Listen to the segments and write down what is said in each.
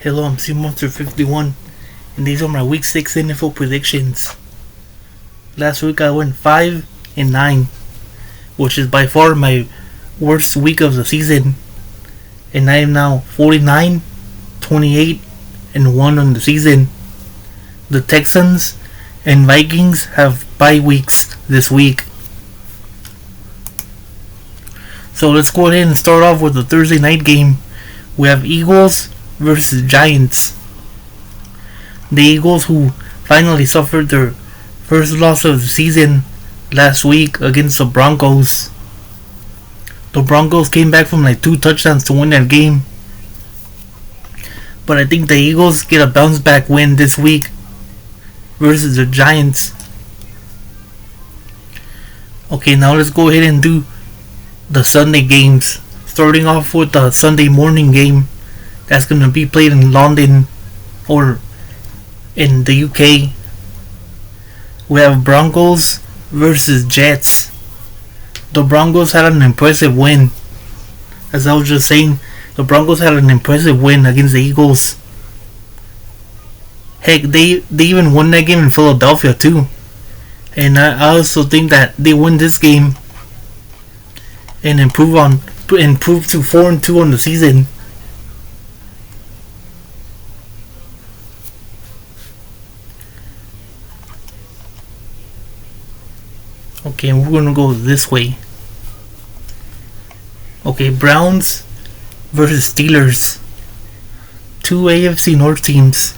Hello, I'm CMonster51, and these are my Week 6 NFL predictions. Last week I went 5-9, which is by far my worst week of the season, and I am now 49, 28, and 1 on the season. The Texans and Vikings have bye weeks this week. So let's go ahead and start off with the Thursday night game. We have Eagles versus Giants. The Eagles, who finally suffered their first loss of the season last week against the Broncos. The Broncos came back from like 2 touchdowns to win that game. But I think the Eagles get a bounce back win this week versus the Giants. Okay, now let's go ahead and do the Sunday games. Starting off with the Sunday morning game that's going to be played in London or in the UK. We have Broncos versus Jets. The Broncos had an impressive win. As I was just saying, the Broncos had an impressive win against the Eagles. Heck, they even won that game in Philadelphia too. And I also think that they win this game and improve to 4-2 on the season. Okay, we're gonna go this way. Okay, Browns versus Steelers. 2 AFC North teams.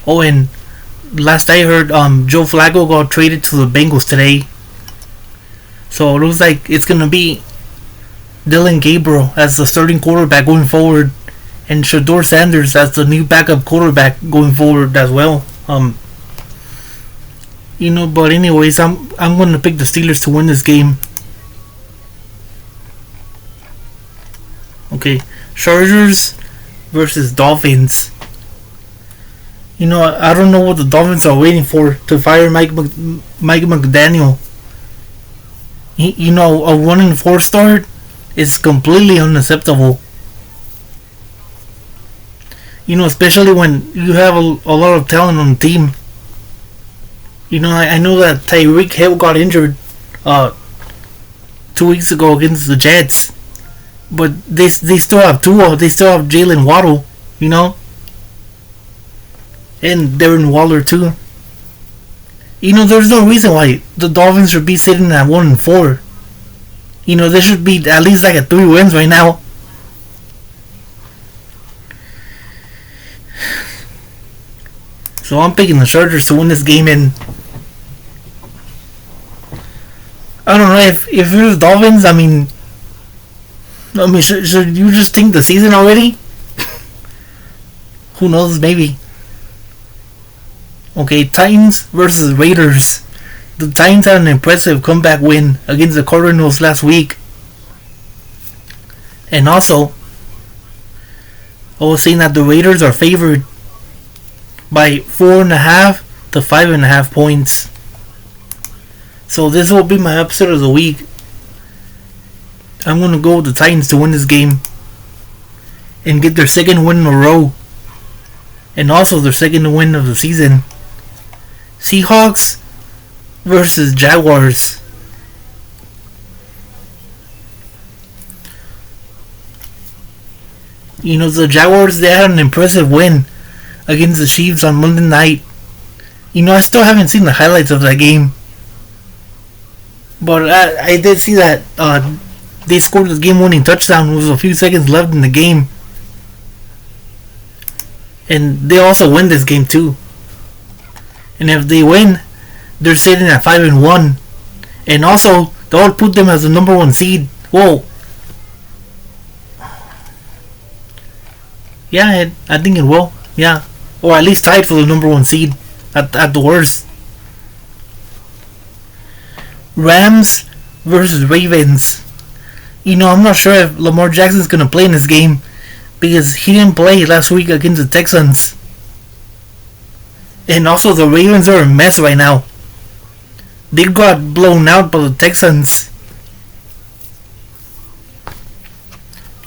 Oh, and last I heard, Joe Flacco got traded to the Bengals today. So it looks like it's gonna be Dylan Gabriel as the starting quarterback going forward, and Shedeur Sanders as the new backup quarterback going forward as well. But anyways, I'm gonna pick the Steelers to win this game. Okay, Chargers versus Dolphins. I don't know what the Dolphins are waiting for to fire Mike McDaniel. A 1-4 start is completely unacceptable. Especially when you have a lot of talent on the team. I know that Tyreek Hill got injured 2 weeks ago against the Jets, but they still have Tua, they still have Jalen Waddle, and Darren Waller too. There's no reason why the Dolphins should be sitting at 1-4. They should be at least like at 3 wins right now. So I'm picking the Chargers to win this game, and I don't know if you're the Dolphins. I mean, should you just think the season already? Who knows? Maybe. Okay, Titans versus Raiders. The Titans had an impressive comeback win against the Cardinals last week. And also, I was saying that the Raiders are favored by 4.5 to 5.5 points. So this will be my upset of the week. I'm going to go with the Titans to win this game and get their second win in a row, and also their second win of the season. Seahawks versus Jaguars. The Jaguars, they had an impressive win against the Chiefs on Monday night. I still haven't seen the highlights of that game, but I did see that they scored the game-winning touchdown with a few seconds left in the game, and they also win this game too. And if they win, they're sitting at 5-1, and also that would put them as the number 1 seed. Whoa. Yeah, I think it will. Yeah, or at least tied for the number 1 seed at the worst. Rams versus Ravens. I'm not sure if Lamar Jackson's gonna play in this game because he didn't play last week against the Texans. And also the Ravens are a mess right now. They got blown out by the Texans.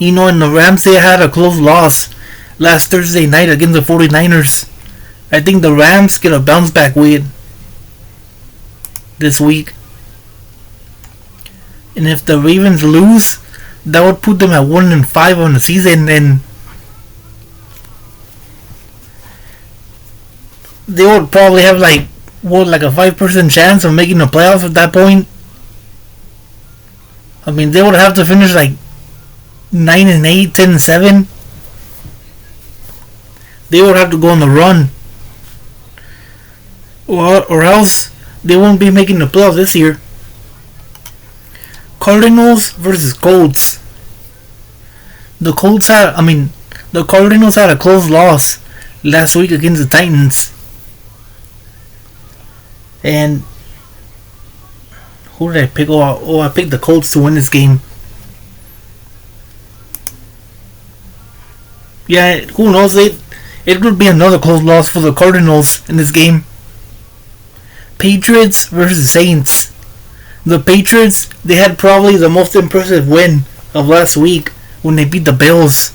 And the Rams, they had a close loss last Thursday night against the 49ers. I think the Rams get a bounce back win this week. And if the Ravens lose, that would put them at 1-5 on the season, and they would probably have like a 5% chance of making the playoffs at that point. I mean, they would have to finish like 9-8, 10-7. They would have to go on the run, or else they won't be making the playoffs this year. Cardinals versus Colts. The Cardinals had a close loss last week against the Titans. And who did I pick? I picked the Colts to win this game. Yeah, who knows? It could be another close loss for the Cardinals in this game. Patriots versus Saints. The Patriots, they had probably the most impressive win of last week when they beat the Bills.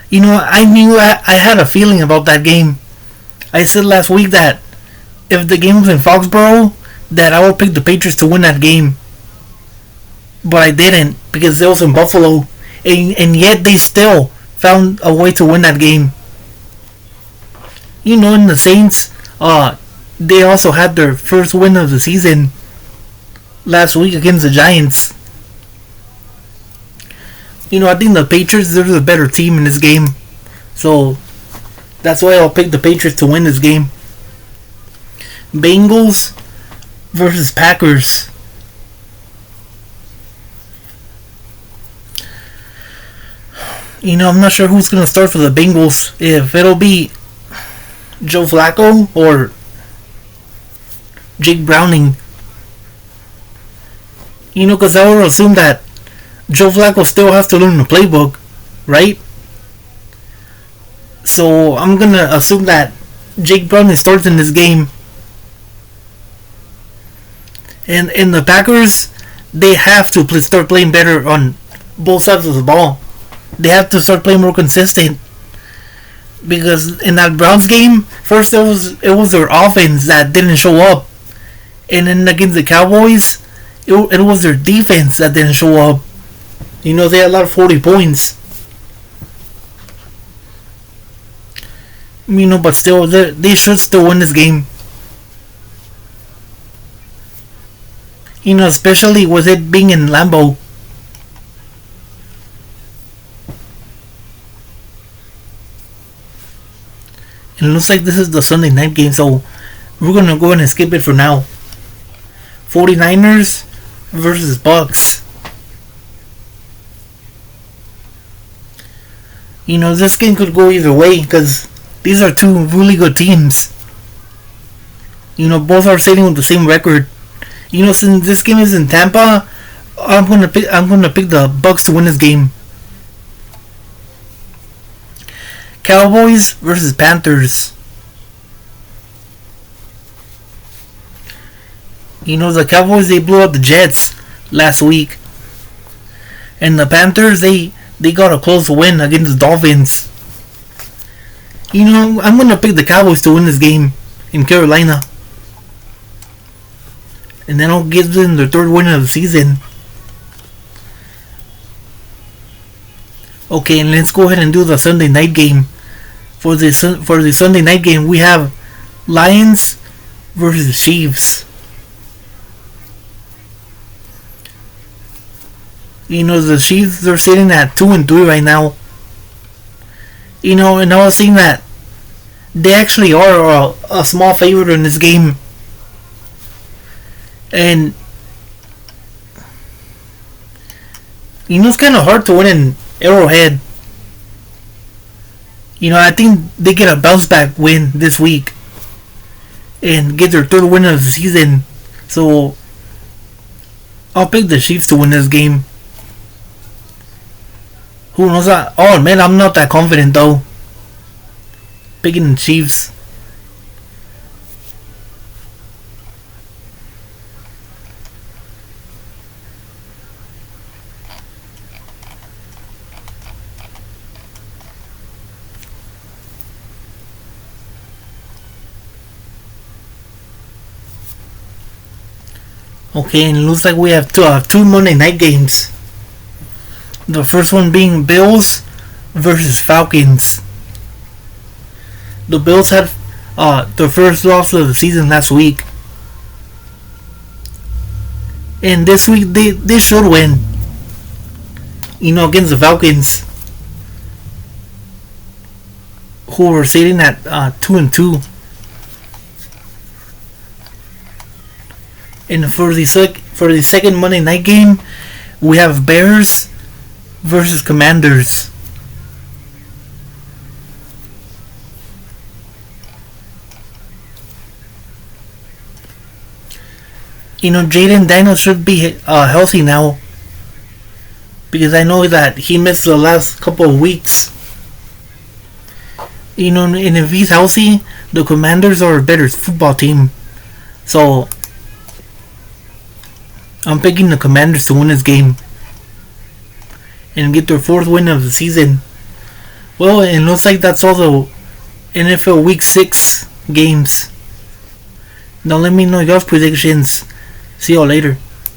You know, I knew I had a feeling about that game. I said last week that if the game was in Foxborough, that I would pick the Patriots to win that game. But I didn't, because it was in Buffalo. And yet they still found a way to win that game. You know, in the Saints, they also had their first win of the season last week against the Giants. You know, I think the Patriots, they're the better team in this game. So, that's why I'll pick the Patriots to win this game. Bengals versus Packers. You know, I'm not sure who's going to start for the Bengals. If it'll be Joe Flacco or Jake Browning. You know, because I would assume that Joe Flacco still has to learn the playbook, right? So I'm going to assume that Jake Browning starts in this game. And in the Packers, they have to start playing better on both sides of the ball. They have to start playing more consistent. Because in that Browns game, first it was their offense that didn't show up. And then against the Cowboys, it was their defense that didn't show up. You know, they had a lot of 40 points. You know, but still, they should still win this game. You know, especially with it being in Lambeau. And it looks like this is the Sunday night game, so we're going to go ahead and skip it for now. 49ers versus Bucks. You know, this game could go either way because these are two really good teams. You know, both are sitting with the same record. You know, since this game is in Tampa, I'm gonna pick the Bucks to win this game. Cowboys versus Panthers. You know, the Cowboys, they blew up the Jets last week. And the Panthers, they got a close win against the Dolphins. You know, I'm going to pick the Cowboys to win this game in Carolina. And then I'll give them their third win of the season. Okay, and let's go ahead and do the Sunday night game. For the Sunday night game, we have Lions versus Chiefs. You know, the Chiefs, they're sitting at 2-3 right now. You know, and I was seeing that they actually are a small favorite in this game. And you know, it's kind of hard to win in Arrowhead. You know, I think they get a bounce back win this week and get their third win of the season. So I'll pick the Chiefs to win this game. Who knows that? Oh man, I'm not that confident though. Picking the Chiefs. Okay, and it looks like we have two Monday night games. The first one being Bills versus Falcons. The Bills had their first loss of the season last week. And this week they should win. Against the Falcons, who were sitting at 2-2. And for the second Monday night game, we have Bears versus Commanders. Jaden Daniels should be healthy now, because I know that he missed the last couple of weeks. And if he's healthy, the Commanders are a better football team. So I'm picking the Commanders to win this game and get their fourth win of the season. Well, it looks like that's all the NFL Week 6 games. Now let me know your predictions. See y'all later.